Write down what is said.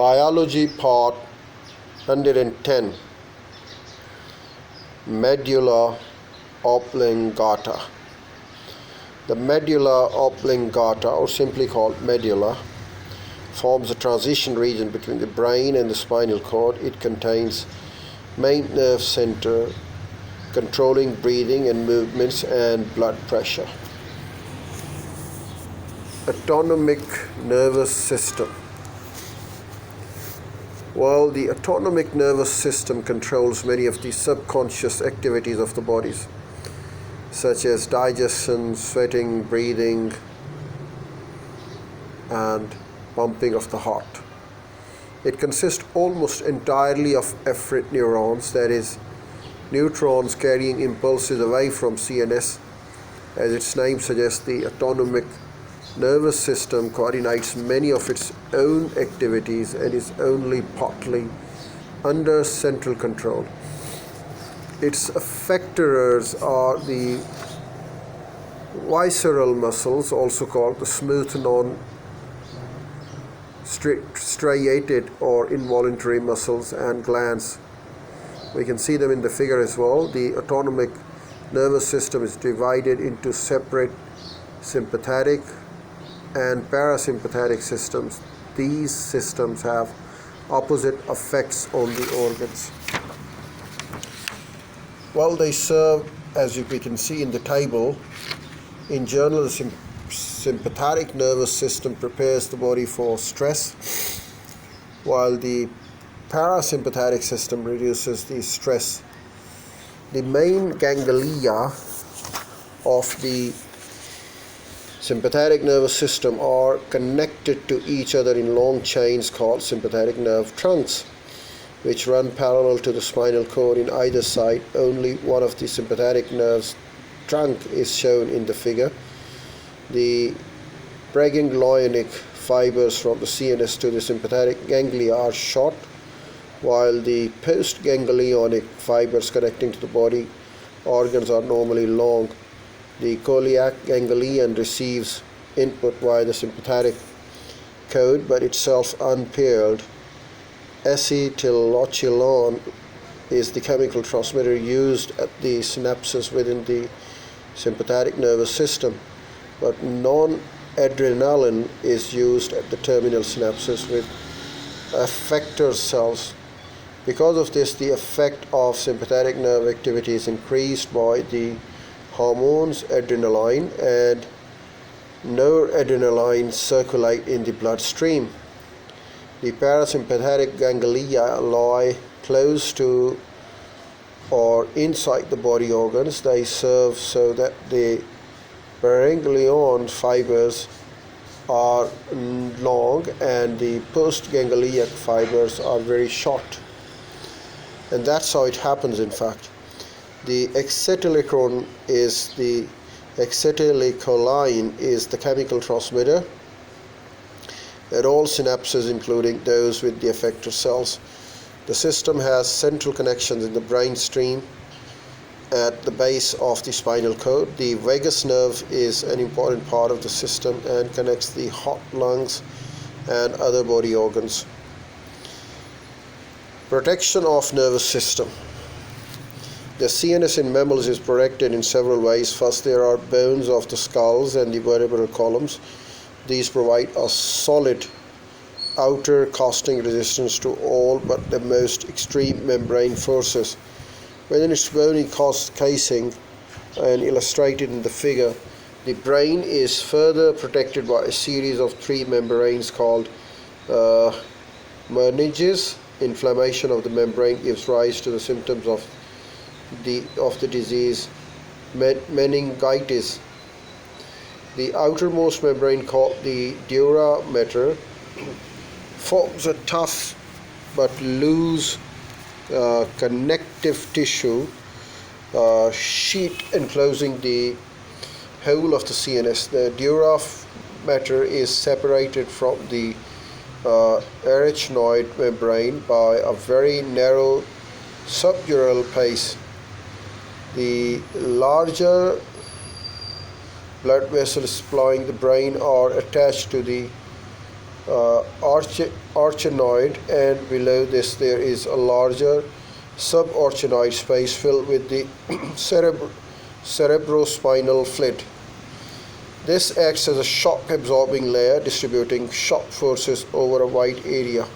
Biology Part 110, Medulla oblongata. The medulla oblongata, or simply called medulla, forms a transition region between the brain and the spinal cord. It contains main nerve center controlling breathing and movements and blood pressure. Autonomic nervous system. Well, the autonomic nervous system controls many of the subconscious activities of the bodies, such as digestion, sweating, breathing, and pumping of the heart. It consists almost entirely of efferent neurons, that is, neutrons carrying impulses away from CNS. As its name suggests, the autonomic nervous system coordinates many of its own activities and is only partly under central control. Its effectors are the visceral muscles, also called the smooth non-striated or involuntary muscles, and glands. We can see them in the figure as well. The autonomic nervous system is divided into separate sympathetic and parasympathetic systems. These systems have opposite effects on the organs. Well, they serve, as we can see in the table, in general, the sympathetic nervous system prepares the body for stress, while the parasympathetic system reduces the stress. The main ganglia of the sympathetic nervous system are connected to each other in long chains called sympathetic nerve trunks, which run parallel to the spinal cord in either side. Only one of the sympathetic nerves trunk is shown in the figure. The preganglionic fibers from the CNS to the sympathetic ganglia are short, while the postganglionic fibers connecting to the body organs are normally long. The coeliac ganglion receives input via the sympathetic cord, but itself unpaired. Acetylcholine is the chemical transmitter used at the synapses within the sympathetic nervous system, but non-adrenaline is used at the terminal synapses with effector cells. Because of this, the effect of sympathetic nerve activity is increased by the hormones adrenaline and noradrenaline circulate in the bloodstream. The parasympathetic ganglia lie close to or inside the body organs. They serve so that the preganglion fibers are long and the postganglionic fibers are very short. And that's how it happens, in fact. The acetylcholine is the chemical transmitter at all synapses, including those with the effector cells. The system has central connections in the brain stream at the base of the spinal cord. The vagus nerve is an important part of the system and connects the heart, lungs, and other body organs. Protection of nervous system. The CNS in mammals is protected in several ways. First, there are bones of the skulls and the vertebral columns. These provide a solid outer casting resistance to all but the most extreme membrane forces. Within its bony casing, and illustrated in the figure, the brain is further protected by a series of three membranes called meninges. Inflammation of the membrane gives rise to the symptoms of the disease, meningitis. The outermost membrane, called the dura mater, forms a tough but loose connective tissue sheet enclosing the whole of the CNS. The dura mater is separated from the arachnoid membrane by a very narrow subdural space. The larger blood vessels supplying the brain are attached to the arachnoid, and below this there is a larger subarachnoid space filled with the cerebrospinal fluid. This acts as a shock absorbing layer, distributing shock forces over a wide area.